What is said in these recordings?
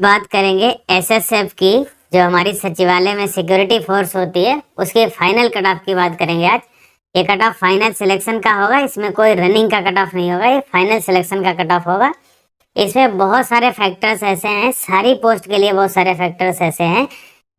बात करेंगे एसएसएफ की, जो हमारी सचिवालय में सिक्योरिटी फोर्स होती है, उसके फाइनल कट ऑफ की बात करेंगे आज। ये कट ऑफ फाइनल सिलेक्शन का होगा, इसमें कोई रनिंग का कट ऑफ नहीं होगा, ये फाइनल सिलेक्शन का कट ऑफ होगा। इसमें बहुत सारे फैक्टर्स ऐसे हैं, सारी पोस्ट के लिए बहुत सारे फैक्टर्स ऐसे हैं।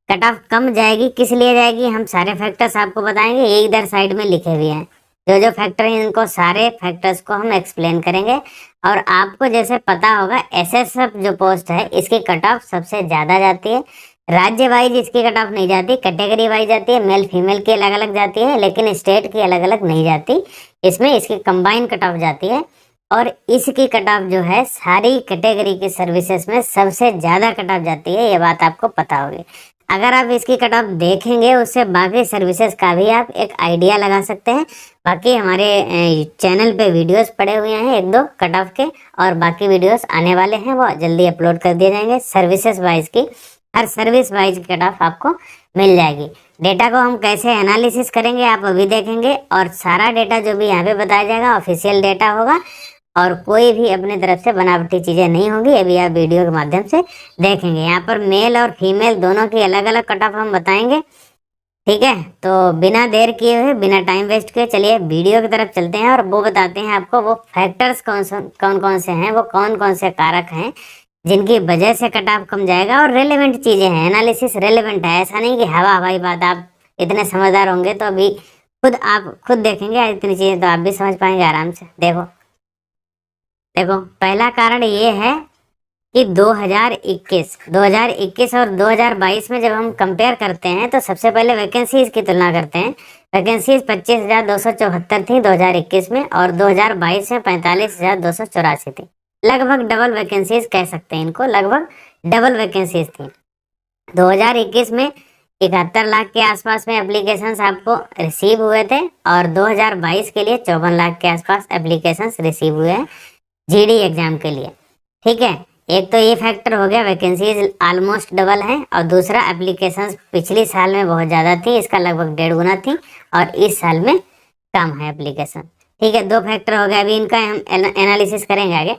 कट ऑफ कम जाएगी, किस लिए जाएगी, हम सारे फैक्टर्स आपको बताएंगे। ये इधर साइड में लिखे हुए हैं जो जो फैक्टर हैं, इनको सारे फैक्टर्स को हम एक्सप्लेन करेंगे। और आपको जैसे पता होगा एसएसएफ जो पोस्ट है इसकी कट ऑफ सबसे ज़्यादा जाती है। राज्य वाइज इसकी कट ऑफ नहीं जाती, कैटेगरी वाइज जाती है, मेल फीमेल की अलग अलग जाती है, लेकिन स्टेट की अलग अलग नहीं जाती। इसमें इसकी कंबाइन कट ऑफ जाती है। और इसकी कट ऑफ जो है सारी कैटेगरी की सर्विसेज में सबसे ज़्यादा कट ऑफ जाती है, ये बात आपको पता होगी। अगर आप इसकी कट ऑफ देखेंगे उससे बाकी सर्विसेज का भी आप एक आइडिया लगा सकते हैं। बाकी हमारे चैनल पे वीडियोस पड़े हुए हैं एक दो कट ऑफ के, और बाकी वीडियोस आने वाले हैं, वो जल्दी अपलोड कर दिए जाएंगे। सर्विसेज वाइज की हर सर्विस वाइज की कट ऑफ आपको मिल जाएगी। डेटा को हम कैसे एनालिसिस करेंगे आप अभी देखेंगे, और सारा डेटा जो भी यहाँ पे बताया जाएगा ऑफिशियल डेटा होगा, और कोई भी अपनी तरफ से बनावटी चीज़ें नहीं होंगी। अभी आप वीडियो के माध्यम से देखेंगे। यहाँ पर मेल और फीमेल दोनों की अलग अलग कट ऑफ हम बताएंगे, ठीक है। तो बिना देर किए हुए, बिना टाइम वेस्ट किए, चलिए वीडियो की तरफ चलते हैं और वो बताते हैं आपको वो फैक्टर्स कौन कौन से हैं, वो कौन कौन से कारक हैं जिनकी वजह से कट ऑफ कम जाएगा। और रेलेवेंट चीज़ें हैं, एनालिसिस रेलेवेंट है, ऐसा नहीं कि हवा हवाई बात। आप इतने समझदार होंगे तो अभी आप खुद देखेंगे इतनी चीज़ें तो आप भी समझ पाएंगे आराम से। देखो पहला कारण ये है कि 2021 और 2022 में जब हम कंपेयर करते हैं तो सबसे पहले वैकेंसीज की तुलना करते हैं। वैकेंसीज 25,274 थी 2021 में, और 2022 में 45,284 थी। लगभग डबल वैकेंसीज कह सकते हैं इनको, लगभग डबल वैकेंसीज थी। 2021 में 71 लाख के आसपास में एप्लीकेशंस आपको रिसीव हुए थे, और 2022 के लिए 54 लाख के आसपास एप्लीकेशंस रिसीव हुए हैं जीडी एग्जाम के लिए, ठीक है। एक तो ये फैक्टर हो गया, वैकेंसीज ऑलमोस्ट डबल है, और दूसरा एप्लीकेशंस पिछले साल में बहुत ज़्यादा थी, इसका लगभग 1.5 गुना थी, और इस साल में कम है एप्लीकेशन, ठीक है। दो फैक्टर हो गया, अभी इनका हम एनालिसिस करेंगे आगे।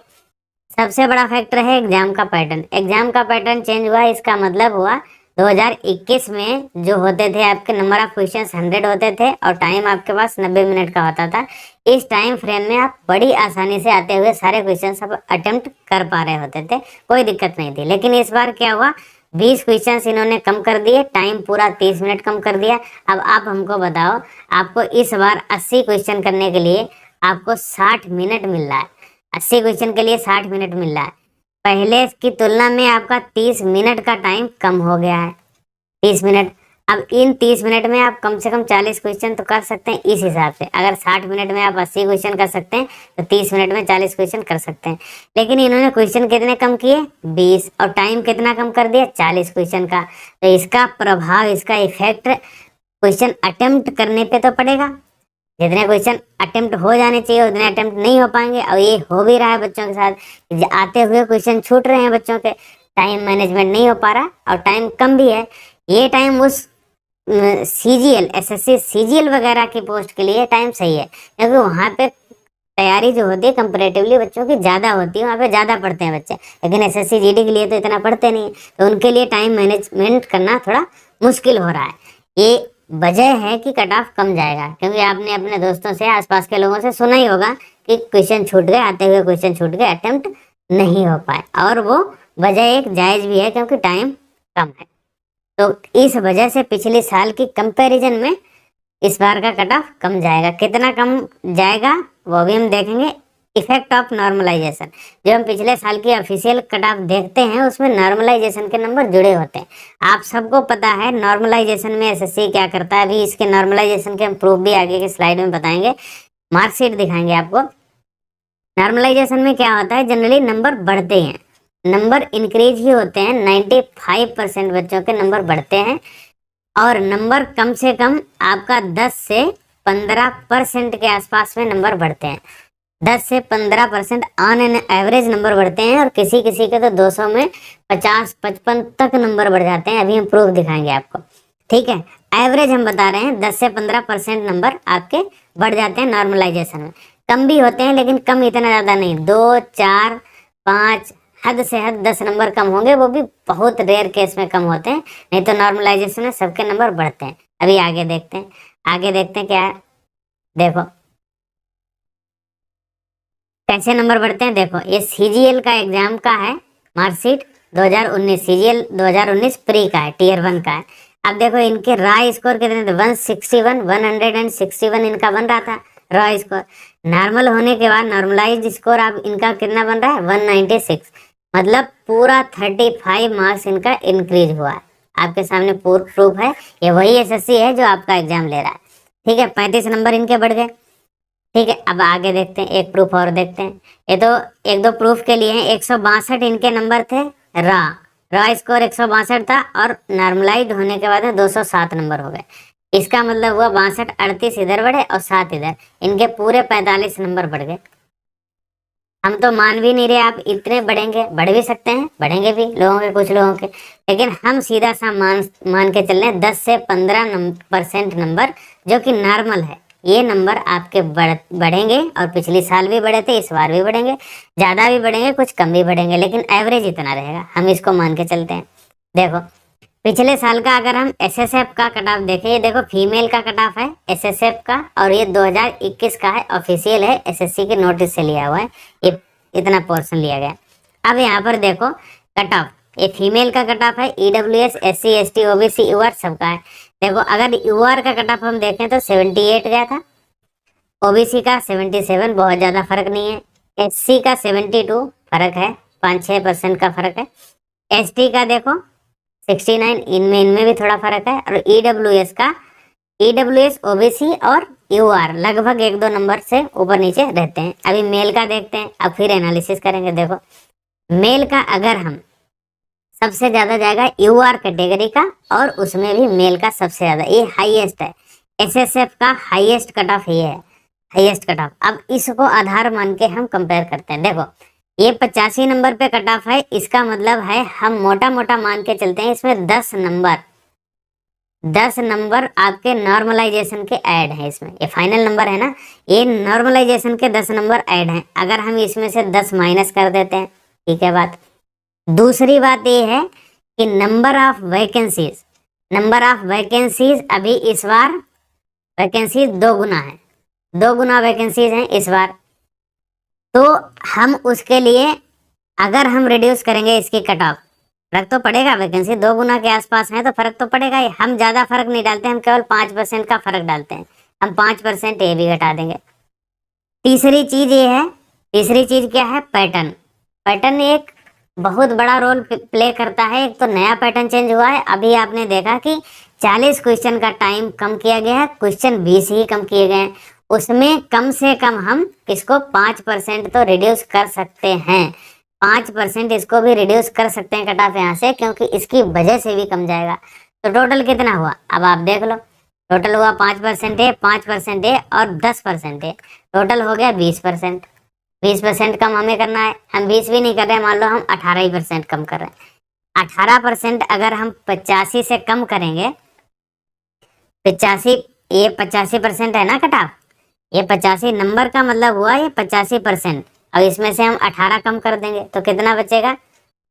सबसे बड़ा फैक्टर है एग्जाम का पैटर्न। एग्जाम का पैटर्न चेंज हुआ, इसका मतलब हुआ 2021 में जो होते थे आपके नंबर ऑफ क्वेश्चंस 100 होते थे, और टाइम आपके पास 90 मिनट का होता था। इस टाइम फ्रेम में आप बड़ी आसानी से आते हुए सारे क्वेश्चंस आप अटेम्प्ट कर पा रहे होते थे, कोई दिक्कत नहीं थी। लेकिन इस बार क्या हुआ, 20 क्वेश्चंस इन्होंने कम कर दिए, टाइम पूरा 30 मिनट कम कर दिया। अब आप हमको बताओ, आपको इस बार 80 क्वेश्चन करने के लिए आपको 60 मिनट मिल रहा है। 80 क्वेश्चन के लिए 60 मिनट मिल रहा है। पहले की तुलना में आपका 30 मिनट का टाइम कम हो गया है, 30 मिनट। अब इन 30 मिनट में आप कम से कम 40 क्वेश्चन तो कर सकते हैं। इस हिसाब से अगर 60 मिनट में आप 80 क्वेश्चन कर सकते हैं तो 30 मिनट में 40 क्वेश्चन कर सकते हैं। लेकिन इन्होंने क्वेश्चन कितने कम किए, 20, और टाइम कितना कम कर दिया, 40 क्वेश्चन का। तो इसका प्रभाव, इसका इफेक्ट क्वेश्चन अटेम्प्ट करने पे तो पड़ेगा। जितने क्वेश्चन अटेम्प्ट हो जाने चाहिए उतने अटेम्प्ट नहीं हो पाएंगे, और ये हो भी रहा है बच्चों के साथ। आते हुए क्वेश्चन छूट रहे हैं बच्चों के, टाइम मैनेजमेंट नहीं हो पा रहा, और टाइम कम भी है। ये टाइम उस सीजीएल, एसएससी सीजीएल वगैरह की पोस्ट के लिए टाइम सही है, क्योंकि वहाँ पे तैयारी जो होती है कंपैरेटिवली बच्चों की ज़्यादा होती है, वहाँ पे ज़्यादा पढ़ते हैं बच्चे। लेकिन एसएससी जीडी के लिए तो इतना पढ़ते नहीं, तो उनके लिए टाइम मैनेजमेंट करना थोड़ा मुश्किल हो रहा है। ये वजह है कि कट ऑफ कम जाएगा, क्योंकि आपने अपने दोस्तों से, आसपास के लोगों से सुना ही होगा कि क्वेश्चन छूट गए, आते हुए क्वेश्चन छूट गए, अटेम्प्ट नहीं हो पाए। और वो वजह एक जायज़ भी है, क्योंकि टाइम कम है। तो इस वजह से पिछले साल की कंपैरिजन में इस बार का कट ऑफ कम जाएगा। कितना कम जाएगा वो भी हम देखेंगे। इफेक्ट ऑफ नॉर्मलाइजेशन, जो हम पिछले साल की ऑफिशियल कट ऑफ देखते हैं उसमें नॉर्मलाइजेशन के नंबर जुड़े होते हैं। आप सबको पता है नॉर्मलाइजेशन में एसएससी क्या करता है। अभी इसके नॉर्मलाइजेशन के हम प्रूफ भी आगे की स्लाइड में बताएंगे, मार्कशीट दिखाएंगे आपको। नॉर्मलाइजेशन में क्या होता है, जनरली नंबर बढ़ते हैं, नंबर इंक्रीज ही होते हैं। 95% बच्चों के नंबर बढ़ते हैं, और नंबर कम से कम आपका 10 से 15% के आसपास में नंबर बढ़ते हैं। 10 से 15% ऑन एन एवरेज नंबर बढ़ते हैं, और किसी किसी के तो 200 में 50-55 तक नंबर बढ़ जाते हैं। अभी हम प्रूफ दिखाएंगे आपको, ठीक है। एवरेज हम बता रहे हैं 10 से 15% नंबर आपके बढ़ जाते हैं नॉर्मलाइजेशन में। कम भी होते हैं, लेकिन कम इतना ज़्यादा नहीं, 2, 4, 5 हद से हद 10 नंबर कम होंगे, वो भी बहुत रेयर केस में कम होते हैं, नहीं तो नॉर्मलाइजेशन में सबके नंबर बढ़ते हैं। अभी आगे देखते हैं, आगे देखते हैं क्या है। देखो कैसे नंबर बढ़ते हैं। देखो ये सीजीएल का एग्जाम का है मार्कशीट 2019, सीजीएल 2019 प्री का है, टीयर 1 का है। अब देखो इनके रॉ स्कोर कितने थे, 161, 161 इनका बन रहा था रॉ स्कोर। नॉर्मल होने के बाद नॉर्मलाइज्ड स्कोर अब इनका कितना बन रहा है, 196, मतलब पूरा 35 मार्क्स इनका इंक्रीज हुआ है। आपके सामने पूरा प्रूफ है, ये वही एसएससी है जो आपका एग्जाम ले रहा है। ठीक है, 35 नंबर इनके बढ़ गए। ठीक है, अब आगे देखते हैं, एक प्रूफ और देखते हैं। ये तो एक दो प्रूफ के लिए हैं। 162 इनके नंबर थे, रॉ रॉ स्कोर 162 था, और नॉर्मलाइज होने के बाद में 207 नंबर हो गए। इसका मतलब हुआ 62, 38 इधर बढ़े और 7 इधर, इनके पूरे 45 नंबर बढ़ गए। हम तो मान भी नहीं रहे आप इतने बढ़ेंगे, बढ़ भी सकते हैं, बढ़ेंगे भी लोगों के, कुछ लोगों के, लेकिन हम सीधा सा मान के चल रहे हैं 10 से 15% नंबर जो कि नॉर्मल है। ये नंबर आपके बढ़ेंगे, और पिछले साल भी बढ़े थे, इस बार भी बढ़ेंगे, ज़्यादा भी बढ़ेंगे, कुछ कम भी बढ़ेंगे, लेकिन एवरेज इतना रहेगा, हम इसको मान के चलते हैं। देखो पिछले साल का अगर हम एसएसएफ का कट ऑफ देखें, ये देखो फीमेल का कट ऑफ है एसएसएफ का, और ये 2021 का है, ऑफिशियल है, एसएससी के नोटिस से लिया हुआ है, ये इतना पोर्शन लिया गया। अब यहाँ पर देखो कट ऑफ, ये फीमेल का कट ऑफ है, EWS, SC, ST, OBC, UR सबका है। देखो अगर यूआर का कट ऑफ हम देखें तो 78 गया था, ओबीसी का 77, बहुत ज्यादा फर्क नहीं है, एससी का 72, फर्क है 5-6% का फर्क है, एसटी का देखो 69, इनमें भी थोड़ा फर्क है, और ईडब्ल्यूएस, ओबीसी और यूआर लगभग 1-2 नंबर से ऊपर नीचे रहते हैं। अभी मेल का देखते हैं, अब फिर एनालिसिस करेंगे। देखो मेल का अगर हम सबसे ज्यादा जाएगा यूआर कैटेगरी का, और उसमें भी मेल का सबसे ज्यादा, ये हाईएस्ट है, एसएसएफ का हाईएस्ट कट ऑफ ये है, हाईएस्ट कट ऑफ। अब इसको आधार मान के हम कंपेयर करते हैं। देखो ये 85 नंबर पे कट ऑफ है, इसका मतलब है हम मोटा मोटा मान के चलते हैं इसमें 10 नंबर आपके नॉर्मलाइजेशन के ऐड हैं इसमें। ये फाइनल नंबर है ना, ये नॉर्मलाइजेशन के 10 नंबर ऐड हैं। अगर हम इसमें से 10 माइनस कर देते हैं, ठीक है बात। दूसरी बात ये है कि नंबर ऑफ वैकेंसीज अभी इस बार वैकेंसीज 2 गुना है, 2 गुना वैकेंसीज हैं इस बार। तो हम उसके लिए अगर हम रिड्यूस करेंगे इसकी कट ऑफ, फर्क तो पड़ेगा, वैकेंसी 2 गुना के आसपास है तो फर्क तो पड़ेगा ही। हम ज़्यादा फर्क नहीं डालते, हम केवल 5% का फर्क डालते हैं, हम 5% ये भी घटा देंगे। तीसरी चीज़ ये है, तीसरी चीज़ क्या है, पैटर्न एक बहुत बड़ा रोल प्ले करता है। एक तो नया पैटर्न चेंज हुआ है, अभी आपने देखा कि 40 क्वेश्चन का टाइम कम किया गया है, क्वेश्चन 20 ही कम किए गए हैं। उसमें कम से कम हम इसको 5% तो रिड्यूस कर सकते हैं, 5% इसको भी रिड्यूस कर सकते हैं कट ऑफ यहाँ से, क्योंकि इसकी वजह से भी कम जाएगा। तो टोटल कितना हुआ, अब आप देख लो, टोटल हुआ 5% है, 5% है और 10% है, टोटल हो गया 20%। 20% कम हमें करना है, हम 20 भी नहीं कर रहे हैं, मान लो हम 18% कम कर रहे हैं। 18% अगर हम 85 से कम करेंगे, 85, ये 85% है ना कट ऑफ, ये 85 नंबर का मतलब हुआ ये 85%। अब इसमें से हम 18 कम कर देंगे तो कितना बचेगा,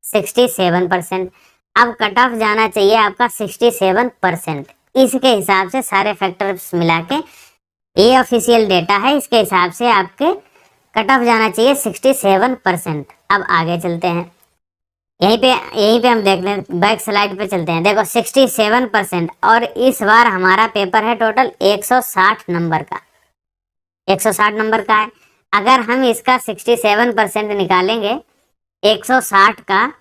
67%। अब कट ऑफ जाना चाहिए आपका 67%। इसके हिसाब से सारे फैक्टर्स मिला के, ये ऑफिशियल डेटा है, इसके हिसाब से आपके कट ऑफ जाना चाहिए 67%। अब आगे चलते हैं, यहीं पे हम देखते हैं, बैक स्लाइड पे चलते हैं। देखो 67%, और इस बार हमारा पेपर है टोटल 160 नंबर का, 160 नंबर का है। अगर हम इसका 67% निकालेंगे, 160 का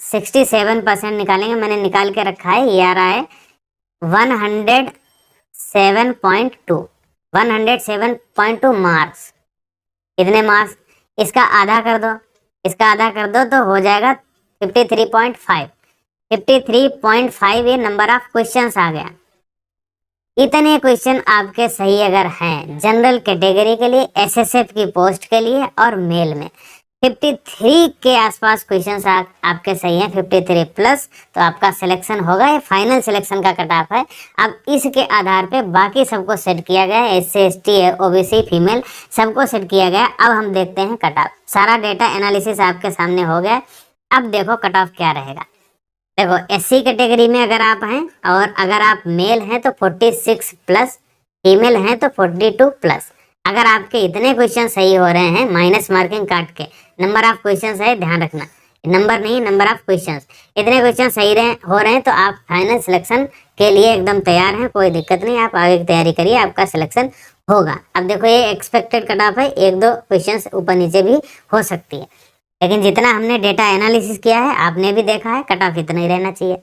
67% निकालेंगे, मैंने निकाल के रखा है, ये आ रहा है 107.2 मार्क्स। कितने मार्क्स, इसका आधा कर दो, इसका आधा कर दो तो हो जाएगा 53.5। 53.5 ये नंबर ऑफ क्वेश्चंस आ गया। इतने क्वेश्चन आपके सही अगर हैं जनरल कैटेगरी के लिए, एसएसएफ की पोस्ट के लिए और मेल में, 53 के आसपास क्वेश्चन आपके सही हैं, 53 प्लस, तो आपका सिलेक्शन होगा। ये फाइनल सिलेक्शन का कट ऑफ है। अब इसके आधार पे बाकी सबको सेट किया गया है, SC ST OBC फीमेल सबको सेट किया गया। अब हम देखते हैं कट ऑफ। सारा डेटा एनालिसिस आपके सामने हो गया। अब देखो कट ऑफ क्या रहेगा। देखो SC कैटेगरी में अगर आप हैं और अगर आप मेल हैं तो 46 प्लस, फीमेल हैं तो 42 प्लस। अगर आपके इतने क्वेश्चन सही हो रहे हैं, माइनस मार्किंग काट के, नंबर ऑफ क्वेश्चन है, ध्यान रखना, नंबर नहीं, नंबर ऑफ क्वेश्चन, इतने क्वेश्चन सही हो रहे हैं तो आप फाइनल सिलेक्शन के लिए एकदम तैयार हैं, कोई दिक्कत नहीं, आप आगे की तैयारी करिए, आपका सिलेक्शन होगा। अब देखो ये एक्सपेक्टेड कट ऑफ है, 1-2 क्वेश्चन ऊपर नीचे भी हो सकती है, लेकिन जितना हमने डेटा एनालिसिस किया है, आपने भी देखा है, कट ऑफ इतना ही रहना चाहिए।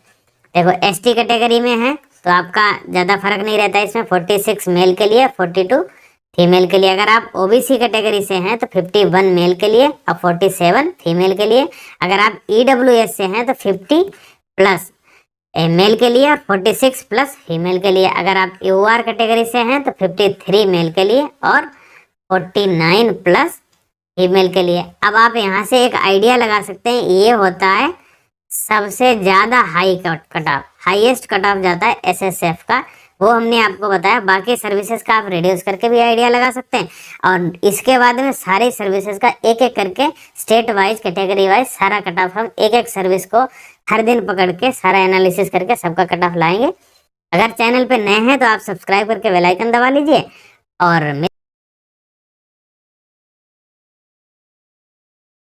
देखो ST कैटेगरी में है तो आपका ज़्यादा फर्क नहीं रहता इसमें, 46 मेल के लिए, 42 फीमेल के लिए। अगर आप OBC कैटेगरी से हैं तो 51 मेल के लिए और 47 फीमेल के लिए। अगर आप EWS से हैं तो 50 प्लस मेल के लिए और 46 प्लस फीमेल के लिए। अगर आप UR कैटेगरी से हैं तो 53 मेल के लिए और 49 प्लस फीमेल के लिए। अब आप यहाँ से एक आइडिया लगा सकते हैं, ये होता है सबसे ज़्यादा high cut off, highest cut off जाता है SSF का, वो हमने आपको बताया। बाकी सर्विसेज का आप रिड्यूस करके भी आइडिया लगा सकते हैं, और इसके बाद में सारी सर्विसेज का एक एक करके स्टेट वाइज, कैटेगरी वाइज सारा कट ऑफ हम एक एक सर्विस को हर दिन पकड़ के सारा एनालिसिस करके सबका कट ऑफ लाएंगे। अगर चैनल पे नए हैं तो आप सब्सक्राइब करके बेल आइकन दबा लीजिए और